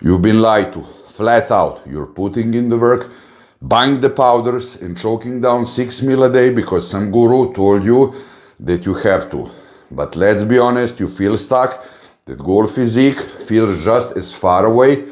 You've been lied to, flat out. You're putting in the work, buying the powders and choking down 6 meals a day because some guru told you that you have to. But let's be honest, you feel stuck. That goal physique feels just as far away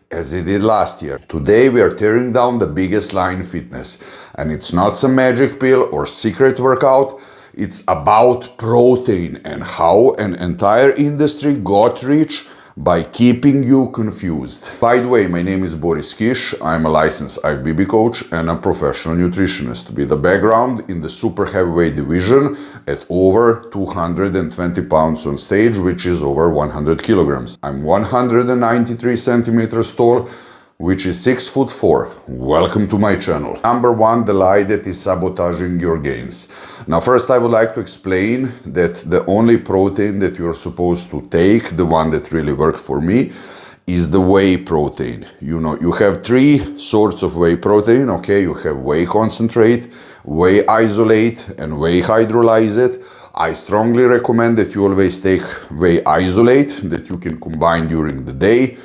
as it did last year. Today we are tearing down the biggest lie in fitness. And it's not some magic pill or secret workout. It's about protein and how an entire industry got rich by keeping you confused. By the way, my name is Boris Kish. I'm a licensed IFBB coach and a professional nutritionist with a background in the super heavyweight division at over 220 pounds on stage, which is over 100 kilograms. I'm 193 centimeters tall, which is 6'4". Welcome to my channel. Number one, the lie that is sabotaging your gains. Now, first I would like to explain that the only protein that you're supposed to take, the one that really worked for me, is the whey protein. You know, you have three sorts of whey protein, okay? You have whey concentrate, whey isolate, and whey hydrolyzed. I strongly recommend that you always take whey isolate that you can combine during the day.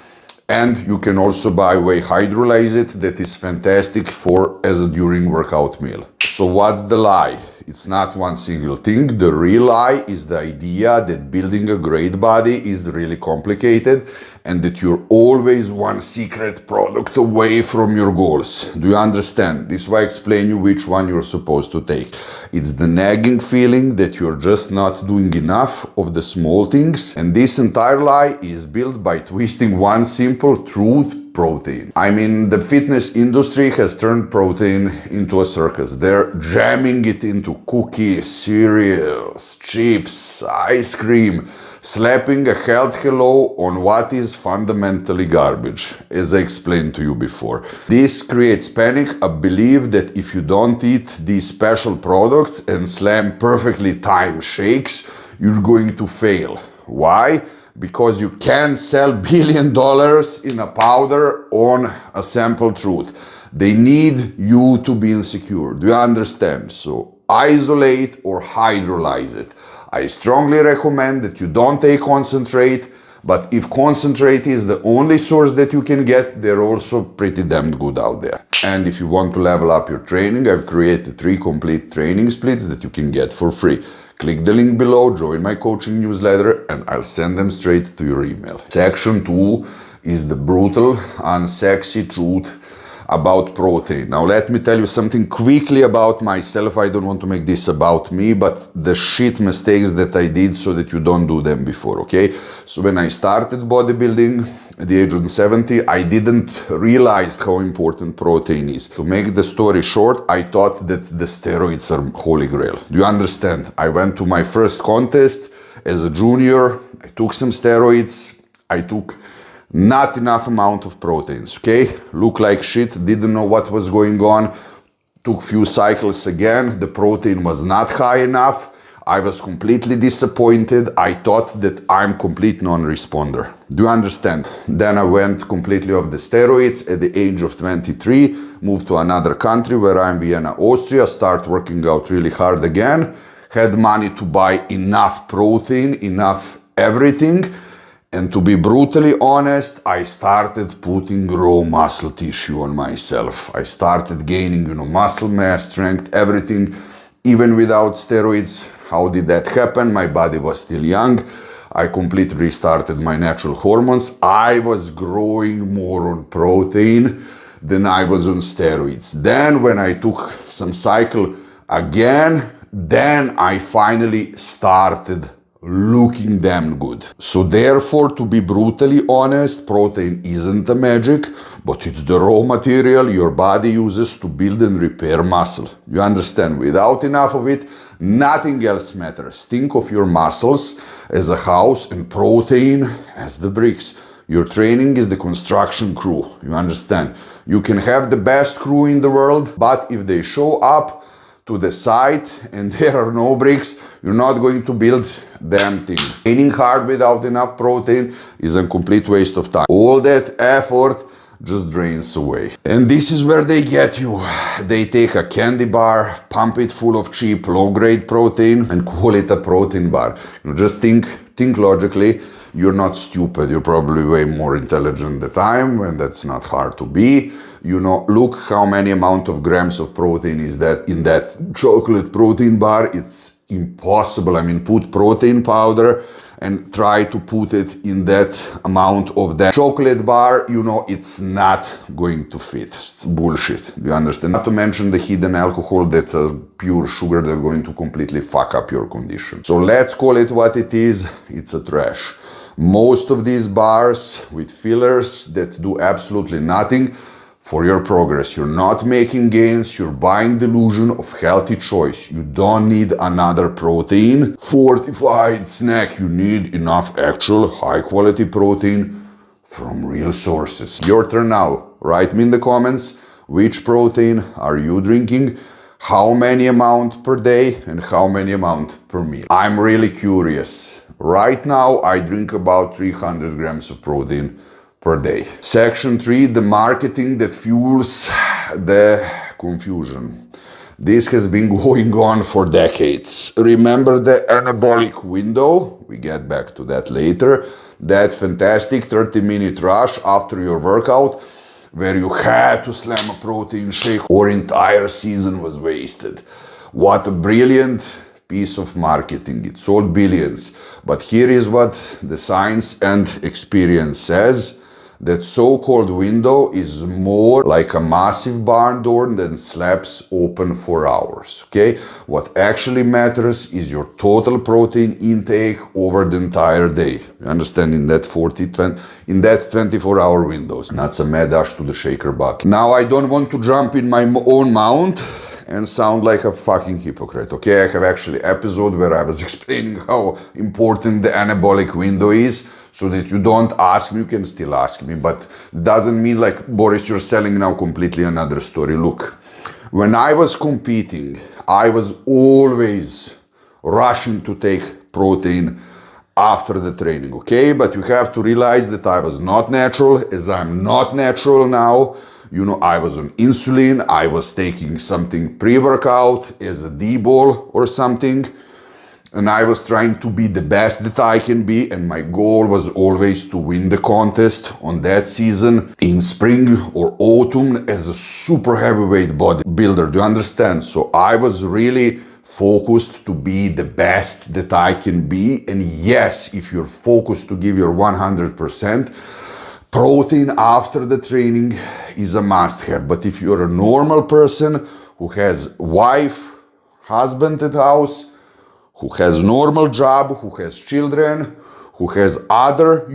And you can also buy whey hydrolyzed that is fantastic for as a during workout meal. So what's the lie? It's not one single thing. The real lie is the idea that building a great body is really complicated and that you're always one secret product away from your goals. Do you understand? This is why I explain you which one you're supposed to take. It's the nagging feeling that you're just not doing enough of the small things. And this entire lie is built by twisting one simple truth: protein. I mean, the fitness industry has turned protein into a circus. They're jamming it into cookies, cereals, chips, ice cream, slapping a health hello on what is fundamentally garbage, as I explained to you before. This creates panic, a belief that if you don't eat these special products and slam perfectly timed shakes, you're going to fail. Why? Because you can't sell $1 billion in a powder on a sample truth. They need you to be insecure. Do you understand? So isolate or hydrolyze it. I strongly recommend that you don't take concentrate, but if concentrate is the only source that you can get, they're also pretty damn good out there. And if you want to level up your training, I've created 3 complete training splits that you can get for free. Click the link below, join my coaching newsletter, and I'll send them straight to your email. Section 2 is the brutal, unsexy truth about protein. Now let me tell you something quickly about myself. I don't want to make this about me, but the shit mistakes that I did so that you don't do them before, okay? So when I started bodybuilding at the age of 70, I didn't realize how important protein is. To make the story short, I thought that the steroids are holy grail. Do you understand? I went to my first contest as a junior. I took some steroids. I took not enough amount of proteins, okay? Look like shit, didn't know what was going on. Took few cycles again, the protein was not high enough. I was completely disappointed. I thought that I'm complete non-responder. Do you understand? Then I went completely off the steroids at the age of 23, moved to another country where I'm Vienna, Austria, start working out really hard again, had money to buy enough protein, enough everything. And to be brutally honest, I started putting raw muscle tissue on myself. I started gaining, muscle mass, strength, everything, even without steroids. How did that happen? My body was still young. I completely restarted my natural hormones. I was growing more on protein than I was on steroids. Then when I took some cycle again, then I finally started looking damn good. So therefore, to be brutally honest, protein isn't a magic, but it's the raw material your body uses to build and repair muscle. You understand? Without enough of it, nothing else matters. Think of your muscles as a house and protein as the bricks. Your training is the construction crew. You understand? You can have the best crew in the world, but if they show up to the site and there are no bricks, you're not going to build damn thing. Training hard without enough protein is a complete waste of time. All that effort just drains away. And this is where they get you. They take a candy bar, pump it full of cheap, low-grade protein and call it a protein bar. You just think logically. you're not stupid. You're probably way more intelligent than I am, and that's not hard to be. Look how many amount of grams of protein is that in that chocolate protein bar. It's impossible. I mean, put protein powder and try to put it in that amount of that chocolate bar, it's not going to fit. It's bullshit. Do you understand? Not to mention the hidden alcohol, that's pure sugar that's going to completely fuck up your condition. So let's call it what it is. It's a trash. Most of these bars with fillers that do absolutely nothing for your progress. You're not making gains, you're buying the illusion of healthy choice. You don't need another protein fortified snack. You need enough actual high quality protein from real sources. Your turn now. Write me in the comments which protein are you drinking, how many amount per day and how many amount per meal. I'm really curious. Right now I drink about 300 grams of protein per day. Section 3, the marketing that fuels the confusion. This has been going on for decades. Remember the anabolic window? We get back to that later. That fantastic 30-minute rush after your workout where you had to slam a protein shake or entire season was wasted. What a brilliant piece of marketing. It sold billions. But here is what the science and experience says. That so-called window is more like a massive barn door that slaps open for hours, okay? What actually matters is your total protein intake over the entire day. You understand? In that 24-hour windows. Not some mad dash to the shaker bucket. Now, I don't want to jump in my own mount and sound like a fucking hypocrite, okay? I have actually episode where I was explaining how important the anabolic window is, so that you don't ask me. You can still ask me, but it doesn't mean like, Boris, you're selling now completely another story. Look, when I was competing, I was always rushing to take protein after the training, okay? But you have to realize that I was not natural, as I'm not natural now. I was on insulin, I was taking something pre-workout as a D-ball or something, and I was trying to be the best that I can be, and my goal was always to win the contest on that season in spring or autumn as a super heavyweight bodybuilder. Do you understand? So I was really focused to be the best that I can be, and yes, if you're focused to give your 100%, protein after the training is a must-have. But if you're a normal person who has wife, husband at house, who has normal job, who has children, who has other,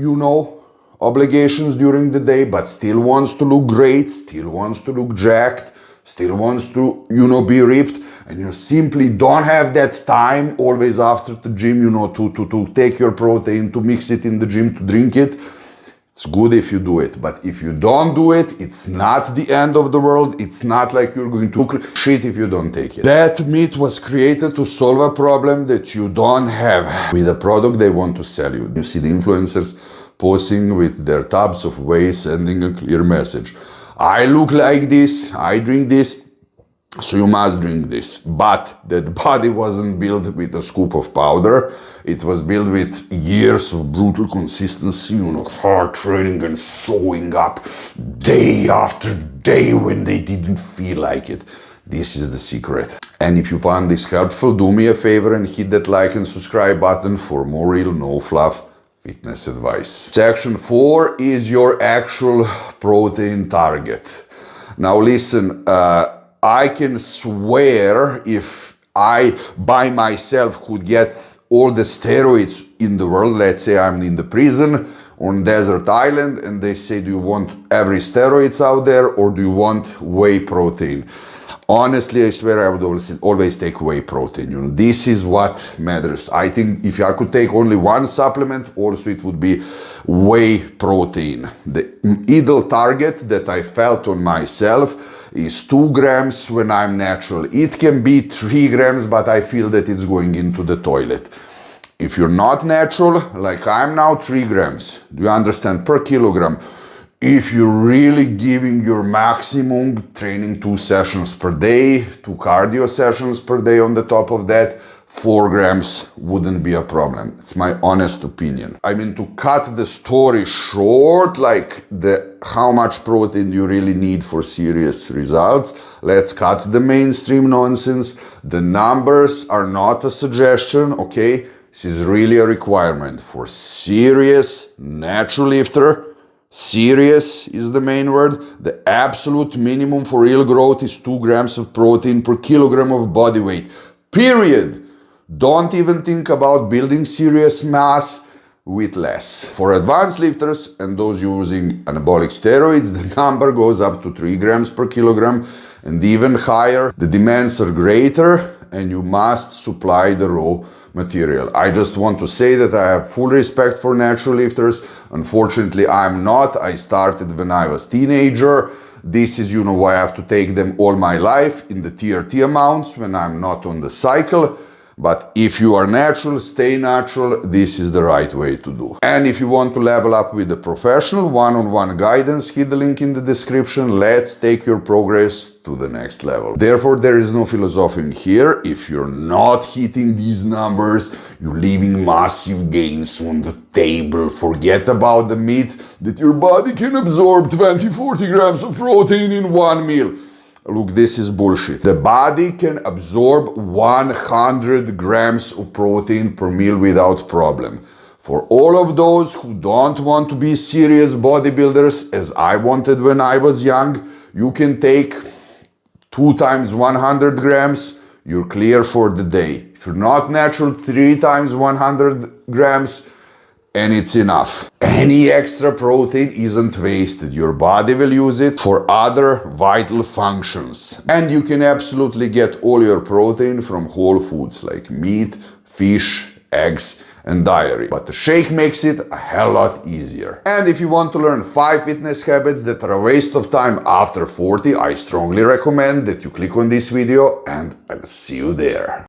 obligations during the day, but still wants to look great, still wants to look jacked, still wants to, be ripped, and you simply don't have that time always after the gym, to take your protein, to mix it in the gym, to drink it. It's good if you do it, but if you don't do it, it's not the end of the world. It's not like you're going to look shit if you don't take it. That myth was created to solve a problem that you don't have with a product they want to sell you. You see the influencers posing with their tubs of whey, sending a clear message. I look like this, I drink this, so you must drink this. But that body wasn't built with a scoop of powder. It was built with years of brutal consistency, hard training and showing up day after day when they didn't feel like it. This is the secret. And if you found this helpful, do me a favor and hit that like and subscribe button for more real, no fluff fitness advice. Section 4 is your actual protein target. Now listen, I can swear if I by myself could get all the steroids in the world, let's say I'm in the prison on desert island and they say, do you want every steroids out there or do you want whey protein? Honestly, I swear I would always take whey protein. This is what matters. I think if I could take only one supplement, also it would be whey protein. The ideal target that I felt on myself is 2 grams when I'm natural. It can be 3 grams, but I feel that it's going into the toilet. If you're not natural, like I'm now, 3 grams. Do you understand? Per kilogram. If you're really giving your maximum, training 2 sessions per day, 2 cardio sessions per day on the top of that, 4 grams wouldn't be a problem. It's my honest opinion. I mean, to cut the story short, like how much protein you really need for serious results, let's cut the mainstream nonsense. The numbers are not a suggestion, okay? This is really a requirement for serious natural lifter. Serious is the main word. The absolute minimum for real growth is 2 grams of protein per kilogram of body weight. Period. Don't even think about building serious mass with less. For advanced lifters and those using anabolic steroids, the number goes up to 3 grams per kilogram and even higher. The demands are greater and you must supply the raw material. I just want to say that I have full respect for natural lifters. Unfortunately, I'm not. I started when I was teenager. This is, why I have to take them all my life in the TRT amounts when I'm not on the cycle. But if you are natural, stay natural, this is the right way to do. And if you want to level up with the professional one-on-one guidance, hit the link in the description. Let's take your progress to the next level. Therefore, there is no philosophing here. If you're not hitting these numbers, you're leaving massive gains on the table. Forget about the myth that your body can absorb 20-40 grams of protein in one meal. Look, this is bullshit. The body can absorb 100 grams of protein per meal without problem. For all of those who don't want to be serious bodybuilders, as I wanted when I was young, you can take 2 times 100 grams, you're clear for the day. If you're not natural, 3 times 100 grams, and it's enough. Any extra protein isn't wasted. Your body will use it for other vital functions. And you can absolutely get all your protein from whole foods like meat, fish, eggs, and dairy. But the shake makes it a hell lot easier. And if you want to learn 5 fitness habits that are a waste of time after 40, I strongly recommend that you click on this video and I'll see you there.